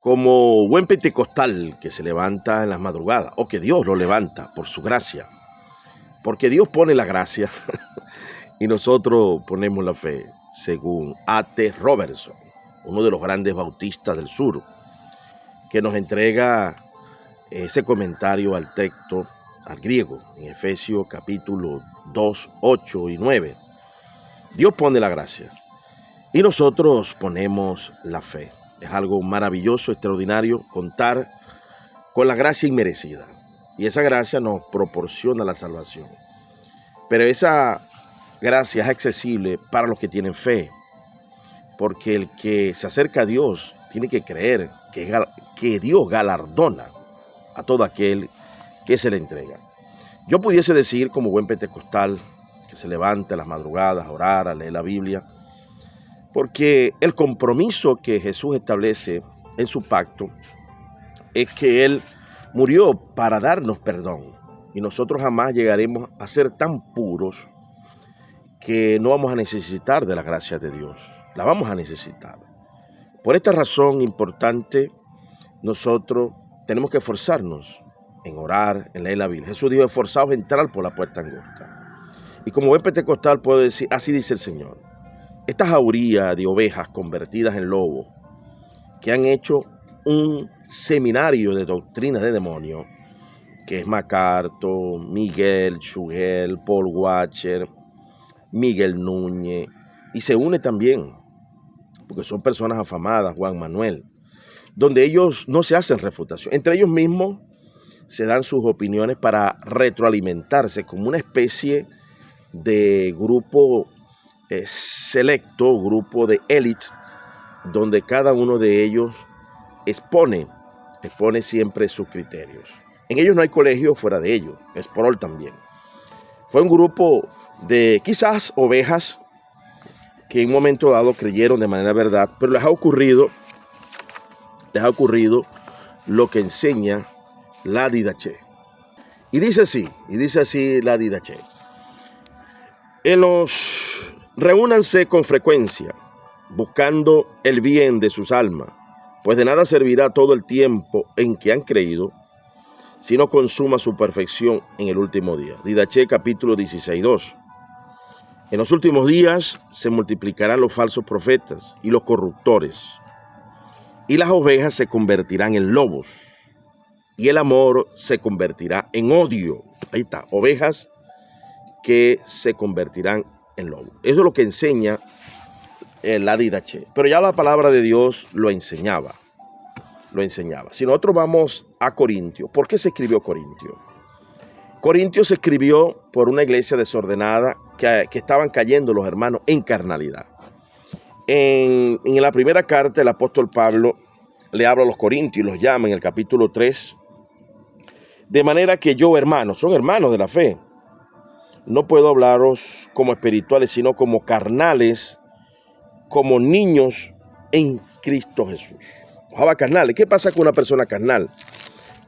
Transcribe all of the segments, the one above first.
Como buen pentecostal que se levanta en las madrugadas, o que Dios lo levanta por su gracia, porque Dios pone la gracia y nosotros ponemos la fe, según A.T. Robertson, uno de los grandes bautistas del sur, que nos entrega ese comentario al texto, al griego, en Efesios capítulo 2, 8 y 9. Dios pone la gracia y nosotros ponemos la fe. Es algo maravilloso, extraordinario, contar con la gracia inmerecida. Y esa gracia nos proporciona la salvación. Pero esa gracia es accesible para los que tienen fe. Porque el que se acerca a Dios tiene que creer que Dios galardona a todo aquel que se le entrega. Yo pudiese decir, como buen pentecostal, que se levanta en las madrugadas a orar, a leer la Biblia, porque el compromiso que Jesús establece en su pacto es que Él murió para darnos perdón. Y nosotros jamás llegaremos a ser tan puros que no vamos a necesitar de la gracia de Dios. La vamos a necesitar. Por esta razón importante, nosotros tenemos que esforzarnos en orar, en leer la Biblia. Jesús dijo, esforzaos en entrar por la puerta angosta. Y como buen pentecostal puedo decir, así dice el Señor. Esta jauría de ovejas convertidas en lobos, que han hecho un seminario de doctrina de demonios, que es MacArthur, Miguel Schugel, Paul Washer, Miguel Núñez, y se une también, porque son personas afamadas, Juan Manuel, donde ellos no se hacen refutación. Entre ellos mismos se dan sus opiniones para retroalimentarse como una especie de grupo selecto, grupo de élite, donde cada uno de ellos expone siempre sus criterios. En ellos no hay colegio fuera de ellos, es por all también. Fue un grupo de quizás ovejas que en un momento dado creyeron de manera verdad, pero les ha ocurrido lo que enseña la Didache. Y dice así la Didache. Reúnanse con frecuencia, buscando el bien de sus almas, pues de nada servirá todo el tiempo en que han creído, si no consuma su perfección en el último día. Didache capítulo 16, 2. En los últimos días se multiplicarán los falsos profetas y los corruptores, y las ovejas se convertirán en lobos, y el amor se convertirá en odio. Ahí está, ovejas que se convertirán en lobo. Eso es lo que enseña la Didache. Pero ya la palabra de Dios lo enseñaba. Si nosotros vamos a Corintios, ¿por qué se escribió Corintios? Corintios se escribió por una iglesia desordenada que estaban cayendo los hermanos en carnalidad. En la primera carta el apóstol Pablo le habla a los corintios y los llama en el capítulo 3. De manera que yo, hermanos, son hermanos de la fe, no puedo hablaros como espirituales, sino como carnales, como niños en Cristo Jesús. Ojalá carnales. ¿Qué pasa con una persona carnal?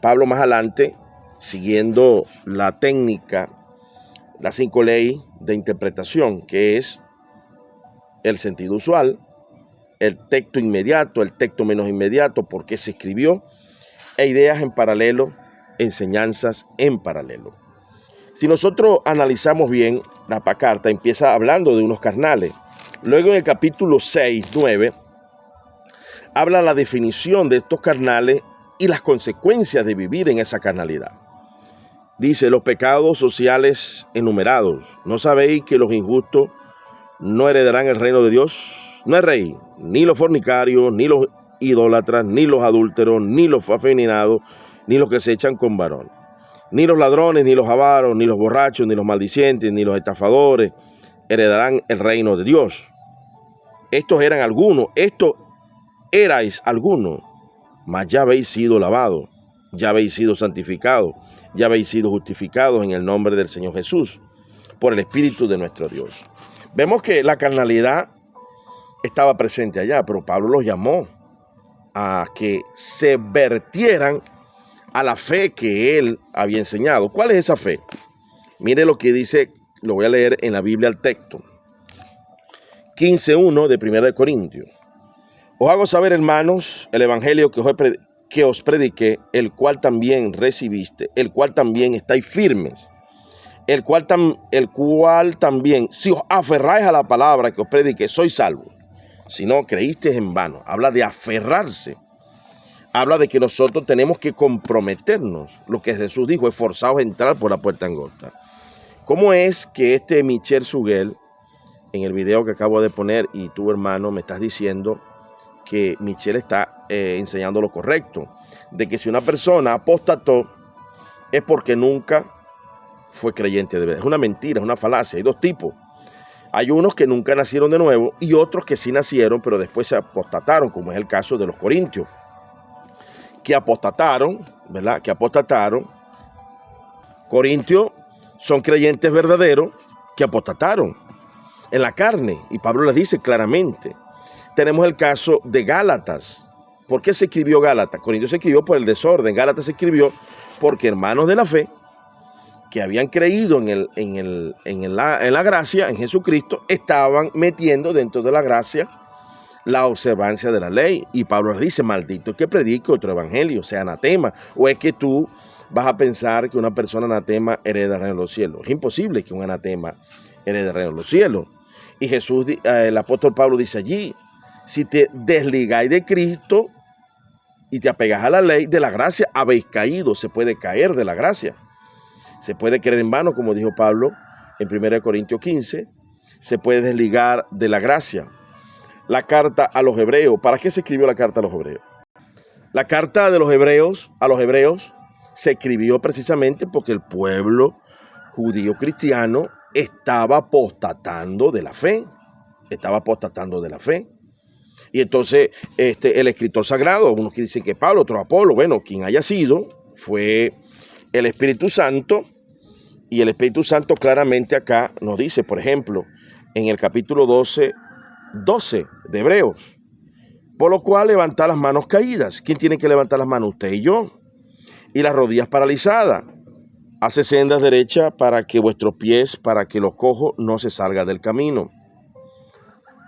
Pablo más adelante, siguiendo la técnica, las 5 leyes de interpretación, que es el sentido usual, el texto inmediato, el texto menos inmediato, por qué se escribió, e ideas en paralelo, enseñanzas en paralelo. Si nosotros analizamos bien, la carta empieza hablando de unos carnales. Luego en el capítulo 6, 9, habla la definición de estos carnales y las consecuencias de vivir en esa carnalidad. Dice, los pecados sociales enumerados. ¿No sabéis que los injustos no heredarán el reino de Dios? No es rey, ni los fornicarios, ni los idólatras, ni los adúlteros, ni los afeminados, ni los que se echan con varón. Ni los ladrones, ni los avaros, ni los borrachos, ni los maldicientes, ni los estafadores heredarán el reino de Dios. Estos eran algunos, estos erais algunos, mas ya habéis sido lavados, ya habéis sido santificados, ya habéis sido justificados en el nombre del Señor Jesús, por el Espíritu de nuestro Dios. Vemos que la carnalidad estaba presente allá, pero Pablo los llamó a que se vertieran a la fe que él había enseñado. ¿Cuál es esa fe? Mire lo que dice, lo voy a leer en la Biblia al texto. 15:1 de 1 de Corintios. Os hago saber, hermanos, el evangelio que os prediqué, el cual también recibiste, el cual también estáis firmes, el cual también, si os aferráis a la palabra que os prediqué, sois salvos. Si no, creísteis en vano. Habla de aferrarse. Habla de que nosotros tenemos que comprometernos. Lo que Jesús dijo, esforzaos a entrar por la puerta angosta. ¿Cómo es que Michel Suguel, en el video que acabo de poner, y tú, hermano, me estás diciendo que Michel está enseñando lo correcto? De que si una persona apostató es porque nunca fue creyente de verdad. Es una mentira, es una falacia. Hay dos tipos. Hay unos que nunca nacieron de nuevo y otros que sí nacieron, pero después se apostataron, como es el caso de los corintios, que apostataron, ¿verdad? Que apostataron. Corintios son creyentes verdaderos que apostataron en la carne, y Pablo les dice claramente. Tenemos el caso de Gálatas. ¿Por qué se escribió Gálatas? Corintios se escribió por el desorden. Gálatas se escribió porque hermanos de la fe que habían creído en la gracia, en Jesucristo, estaban metiendo dentro de la gracia la observancia de la ley. Y Pablo les dice, maldito el que predique otro evangelio, sea anatema. ¿O es que tú vas a pensar que una persona anatema hereda el reino de los cielos? Es imposible que un anatema herede el reino de los cielos. Y Jesús, el apóstol Pablo dice allí, si te desligáis de Cristo y te apegas a la ley, de la gracia habéis caído. Se puede caer de la gracia. Se puede creer en vano, como dijo Pablo en 1 Corintios 15. Se puede desligar de la gracia. La carta a los hebreos. ¿Para qué se escribió la carta a los hebreos? La carta de los hebreos a los hebreos se escribió precisamente porque el pueblo judío cristiano estaba apostatando de la fe. Estaba apostatando de la fe. Y entonces el escritor sagrado, unos que dicen que Pablo, otros Apolo, bueno, quien haya sido, fue el Espíritu Santo. Y el Espíritu Santo claramente acá nos dice, por ejemplo, en el capítulo 12 de Hebreos, por lo cual levantad las manos caídas. ¿Quién tiene que levantar las manos? Usted y yo. Y las rodillas paralizadas. Hace sendas derechas para que vuestros pies, para que los cojos no se salgan del camino.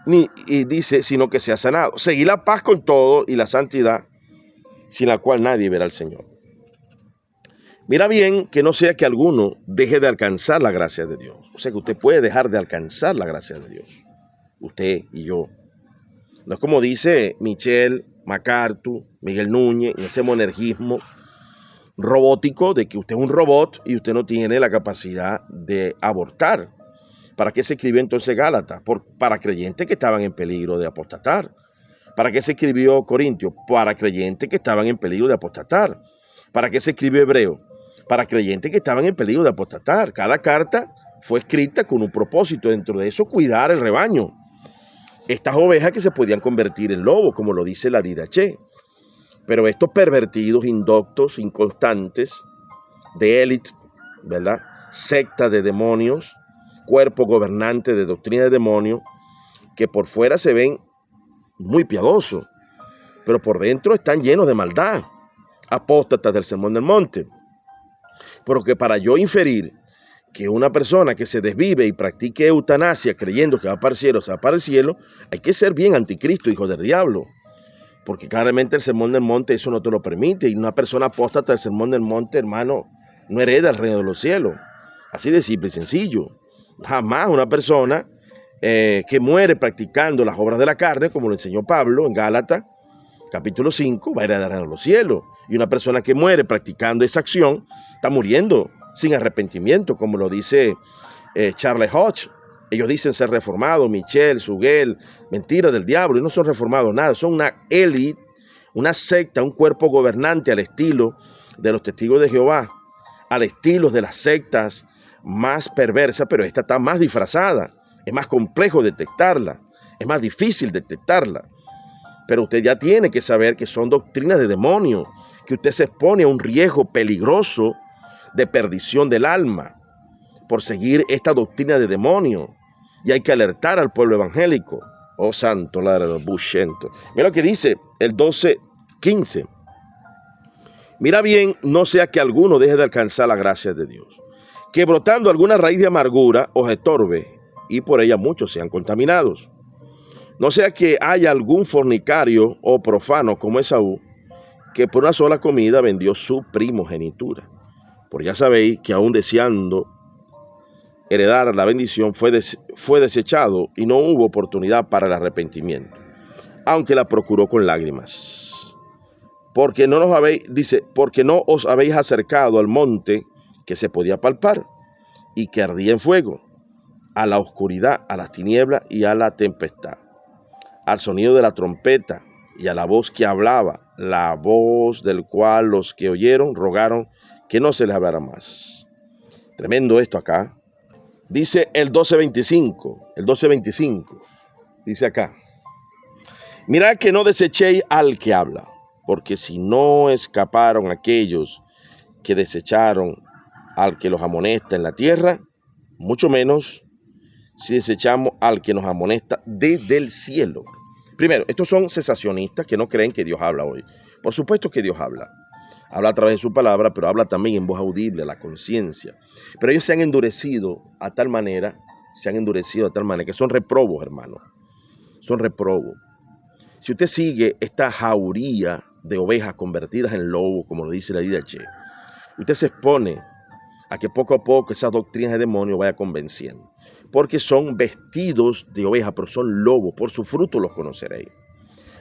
Y dice, sino que sea sanado. Seguid la paz con todo y la santidad, sin la cual nadie verá al Señor. Mira bien que no sea que alguno deje de alcanzar la gracia de Dios. O sea que usted puede dejar de alcanzar la gracia de Dios. Usted y yo. No es como dice Michel, MacArthur, Miguel Núñez, en ese monergismo robótico de que usted es un robot y usted no tiene la capacidad de abortar. ¿Para qué se escribió entonces Gálatas? Para creyentes que estaban en peligro de apostatar. ¿Para qué se escribió Corintios? Para creyentes que estaban en peligro de apostatar. ¿Para qué se escribió Hebreo? Para creyentes que estaban en peligro de apostatar. Cada carta fue escrita con un propósito, dentro de eso cuidar el rebaño. Estas ovejas que se podían convertir en lobos, como lo dice la Didache. Pero estos pervertidos, indoctos, inconstantes, de élite, ¿verdad? Secta de demonios, cuerpo gobernante de doctrina de demonios, que por fuera se ven muy piadosos, pero por dentro están llenos de maldad, apóstatas del Sermón del Monte. Pero que para yo inferir que una persona que se desvive y practique eutanasia creyendo que va para el cielo, se va para el cielo, hay que ser bien anticristo, hijo del diablo. Porque claramente el Sermón del Monte eso no te lo permite. Y una persona apóstata del Sermón del Monte, hermano, no hereda el reino de los cielos. Así de simple y sencillo. Jamás una persona que muere practicando las obras de la carne, como lo enseñó Pablo en Gálatas, capítulo 5, va a heredar el reino de los cielos. Y una persona que muere practicando esa acción está muriendo sin arrepentimiento, como lo dice Charles Hodge. Ellos dicen ser reformados, Michel, Suguel, mentira del diablo, y no son reformados nada, son una élite, una secta, un cuerpo gobernante al estilo de los testigos de Jehová, al estilo de las sectas más perversas, pero esta está más disfrazada, es más complejo detectarla, es más difícil detectarla, pero usted ya tiene que saber que son doctrinas de demonios, que usted se expone a un riesgo peligroso de perdición del alma por seguir esta doctrina de demonios. Y hay que alertar al pueblo evangélico. Oh santo, ladra de buchento. Mira lo que dice el 12:15. Mira bien, no sea que alguno deje de alcanzar la gracia de Dios, que brotando alguna raíz de amargura os estorbe, y por ella muchos sean contaminados. No sea que haya algún fornicario o profano como Esaú, que por una sola comida vendió su primogenitura. Porque ya sabéis que aún deseando heredar la bendición fue desechado y no hubo oportunidad para el arrepentimiento, aunque la procuró con lágrimas. Porque no os habéis acercado al monte que se podía palpar y que ardía en fuego, a la oscuridad, a las tinieblas y a la tempestad, al sonido de la trompeta y a la voz que hablaba, la voz del cual los que oyeron rogaron que no se les hablara más. Tremendo esto acá. Dice el 12:25, dice acá: mirad que no desechéis al que habla, porque si no escaparon aquellos que desecharon al que los amonesta en la tierra, mucho menos si desechamos al que nos amonesta desde el cielo. Primero, estos son cesacionistas que no creen que Dios habla hoy. Por supuesto que Dios habla. Habla a través de su palabra, pero habla también en voz audible, a la conciencia. Pero ellos se han endurecido a tal manera que son reprobos, hermano. Son reprobos. Si usted sigue esta jauría de ovejas convertidas en lobos, como lo dice la Didache, usted se expone a que poco a poco esas doctrinas de demonio vaya convenciendo. Porque son vestidos de oveja, pero son lobos. Por su fruto los conoceréis.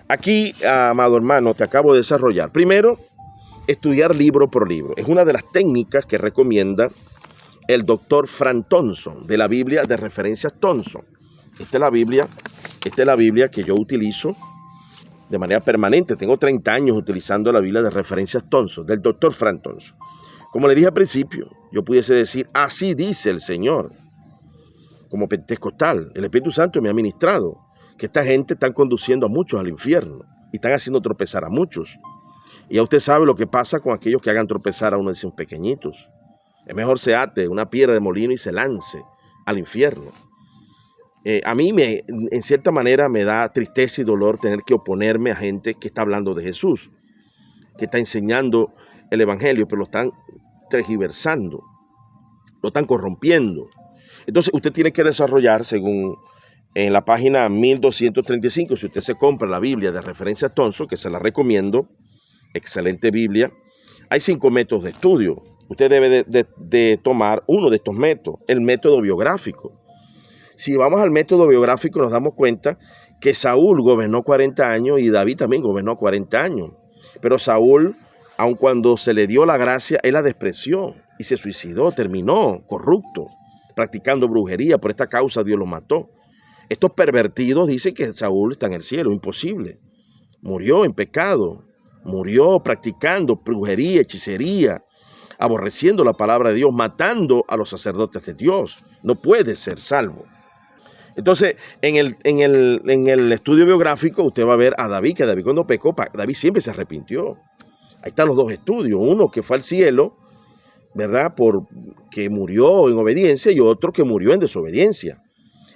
Aquí, amado hermano, te acabo de desarrollar. Primero, estudiar libro por libro. Es una de las técnicas que recomienda el doctor Frank Thompson, de la Biblia de referencias Thompson. Esta es la Biblia que yo utilizo de manera permanente. Tengo 30 años utilizando la Biblia de referencias Thompson, del doctor Frank Thompson. Como le dije al principio, yo pudiese decir, así dice el Señor. Como pentecostal, el Espíritu Santo me ha ministrado que esta gente está conduciendo a muchos al infierno y están haciendo tropezar a muchos. Y ya usted sabe lo que pasa con aquellos que hagan tropezar a uno de esos pequeñitos. Es mejor se ate una piedra de molino y se lance al infierno. A mí, en cierta manera, me da tristeza y dolor tener que oponerme a gente que está hablando de Jesús, que está enseñando el evangelio, pero lo están tergiversando, lo están corrompiendo. Entonces, usted tiene que desarrollar, según en la página 1235, si usted se compra la Biblia de referencia Thompson, que se la recomiendo, excelente Biblia, hay 5 métodos de estudio. Usted debe de tomar uno de estos métodos, el método biográfico. Si vamos al método biográfico, nos damos cuenta que Saúl gobernó 40 años y David también gobernó 40 años. Pero Saúl, aun cuando se le dio la gracia, él la despreció y se suicidó, terminó corrupto, practicando brujería. Por esta causa Dios lo mató. Estos pervertidos dicen que Saúl está en el cielo. Imposible. Murió en pecado. Murió practicando brujería, hechicería, aborreciendo la palabra de Dios, matando a los sacerdotes de Dios. No puede ser salvo. Entonces, en el estudio biográfico, usted va a ver a David, que David cuando pecó, David siempre se arrepintió. Ahí están los 2 estudios. Uno que fue al cielo, ¿verdad? Que murió en obediencia, y otro que murió en desobediencia.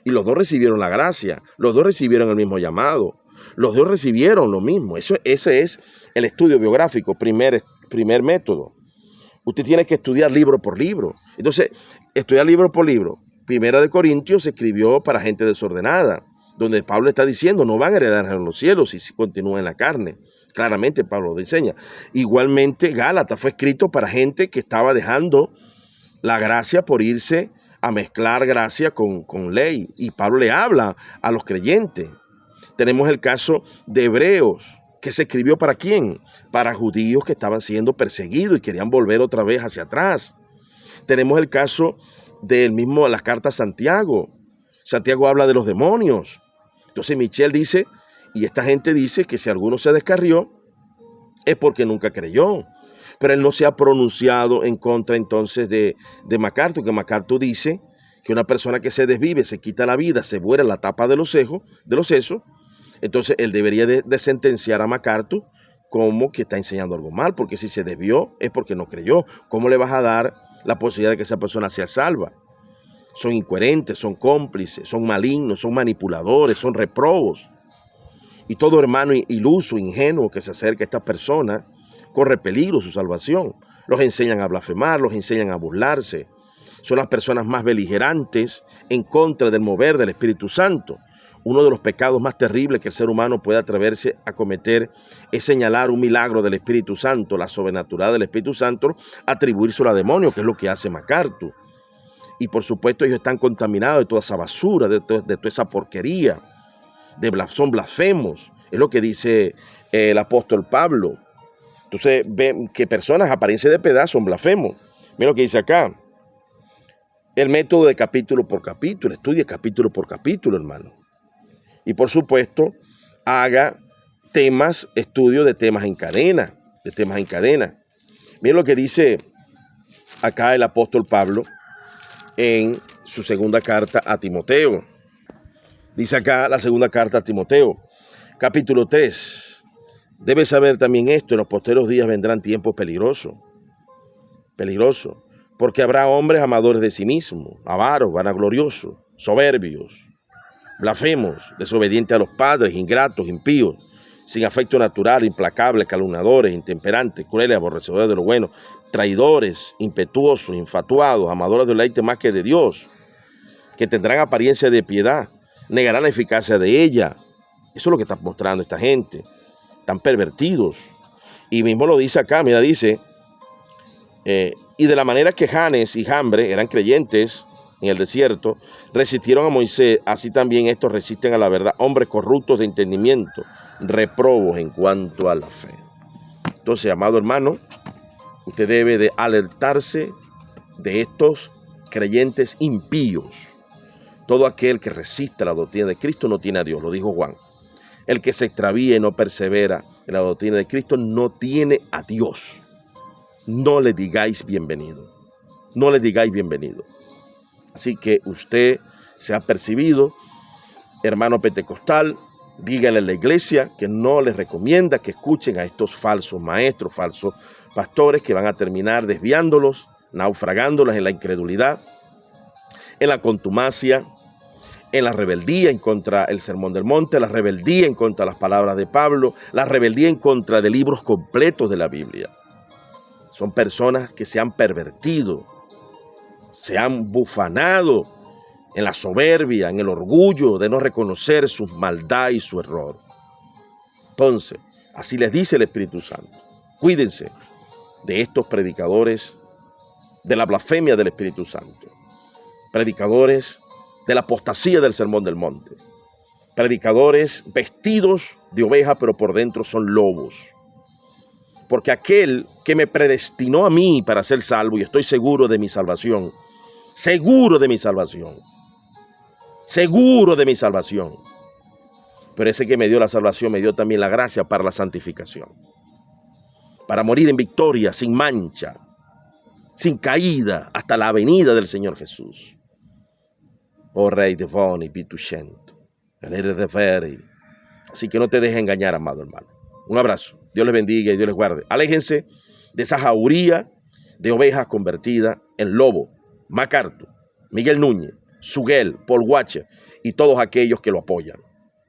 Y los 2 recibieron la gracia. Los 2 recibieron el mismo llamado. Los 2 recibieron lo mismo. Ese es el estudio biográfico, primer método. Usted tiene que estudiar libro por libro. Entonces, estudiar libro por libro. Primera de Corintios se escribió para gente desordenada, donde Pablo está diciendo, no van a heredar en los cielos si continúan en la carne. Claramente Pablo lo enseña. Igualmente, Gálatas fue escrito para gente que estaba dejando la gracia por irse a mezclar gracia con ley. Y Pablo le habla a los creyentes. Tenemos el caso de Hebreos, que se escribió ¿para quién? Para judíos que estaban siendo perseguidos y querían volver otra vez hacia atrás. Tenemos el caso del mismo, las cartas Santiago. Santiago habla de los demonios. Entonces Michel dice, y esta gente dice que si alguno se descarrió, es porque nunca creyó. Pero él no se ha pronunciado en contra entonces de MacArthur, que MacArthur dice que una persona que se desvive, se quita la vida, se muere la tapa de los sesos, entonces él debería de sentenciar a MacArthur como que está enseñando algo mal, porque si se desvió es porque no creyó. ¿Cómo le vas a dar la posibilidad de que esa persona sea salva? Son incoherentes, son cómplices, son malignos, son manipuladores, son reprobos. Y todo hermano iluso, ingenuo que se acerca a estas personas corre peligro su salvación. Los enseñan a blasfemar, los enseñan a burlarse. Son las personas más beligerantes en contra del mover del Espíritu Santo. uno de los pecados más terribles que el ser humano puede atreverse a cometer es señalar un milagro del Espíritu Santo, la sobrenatural del Espíritu Santo, atribuírselo a demonios, que es lo que hace MacArthur. Y por supuesto ellos están contaminados de toda esa basura, de toda esa porquería, son blasfemos. Es lo que dice el apóstol Pablo. Entonces ven que personas apariencia de piedad son blasfemos. Mira lo que dice acá. El método de capítulo por capítulo. Estudie capítulo por capítulo, hermano. Y por supuesto, haga estudio de temas en cadena. Mira lo que dice acá el apóstol Pablo en su segunda carta a Timoteo. Dice acá la segunda carta a Timoteo, capítulo 3. Debes saber también esto: en los posteros días vendrán tiempos peligrosos, porque habrá hombres amadores de sí mismos, avaros, vanagloriosos, soberbios, blasfemos, desobedientes a los padres, ingratos, impíos, sin afecto natural, implacables, calumniadores, intemperantes, crueles, aborrecedores de lo bueno, traidores, impetuosos, infatuados, amadores del deleite más que de Dios, que tendrán apariencia de piedad, negarán la eficacia de ella. Eso es lo que está mostrando esta gente. Están pervertidos. Y mismo lo dice acá, mira, dice, y de la manera que Janes y Jambre eran creyentes en el desierto, resistieron a Moisés, así también estos resisten a la verdad, hombres corruptos de entendimiento, reprobos en cuanto a la fe. Entonces, amado hermano, usted debe de alertarse de estos creyentes impíos. Todo aquel que resiste la doctrina de Cristo no tiene a Dios, lo dijo Juan. El que se extravía y no persevera en la doctrina de Cristo no tiene a Dios. No le digáis bienvenido. No le digáis bienvenido. Así que usted se ha percibido, hermano pentecostal, dígale a la iglesia que no les recomienda que escuchen a estos falsos maestros, falsos pastores que van a terminar desviándolos, naufragándolos en la incredulidad, en la contumacia, en la rebeldía en contra del Sermón del Monte, la rebeldía en contra de las palabras de Pablo, la rebeldía en contra de libros completos de la Biblia. Son personas que se han pervertido, se han bufanado en la soberbia, en el orgullo de no reconocer su maldad y su error. Entonces, así les dice el Espíritu Santo: cuídense de estos predicadores de la blasfemia del Espíritu Santo, predicadores de la apostasía del Sermón del Monte, predicadores vestidos de oveja pero por dentro son lobos. Porque aquel que me predestinó a mí para ser salvo, y estoy seguro de mi salvación, pero ese que me dio la salvación me dio también la gracia para la santificación, para morir en victoria, sin mancha, sin caída, hasta la venida del Señor Jesús. Oh Rey de Boni, Pituchento, el eres de Feri. Así que no te dejes engañar, amado hermano. Un abrazo. Dios les bendiga y Dios les guarde. Aléjense de esa jauría de ovejas convertidas en lobo. MacArthur, Miguel Núñez, Suguel, Paul Washer y todos aquellos que lo apoyan.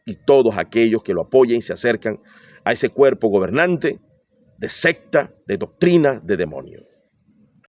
Y todos aquellos que lo apoyan y se acercan a ese cuerpo gobernante de secta, de doctrina, de demonio.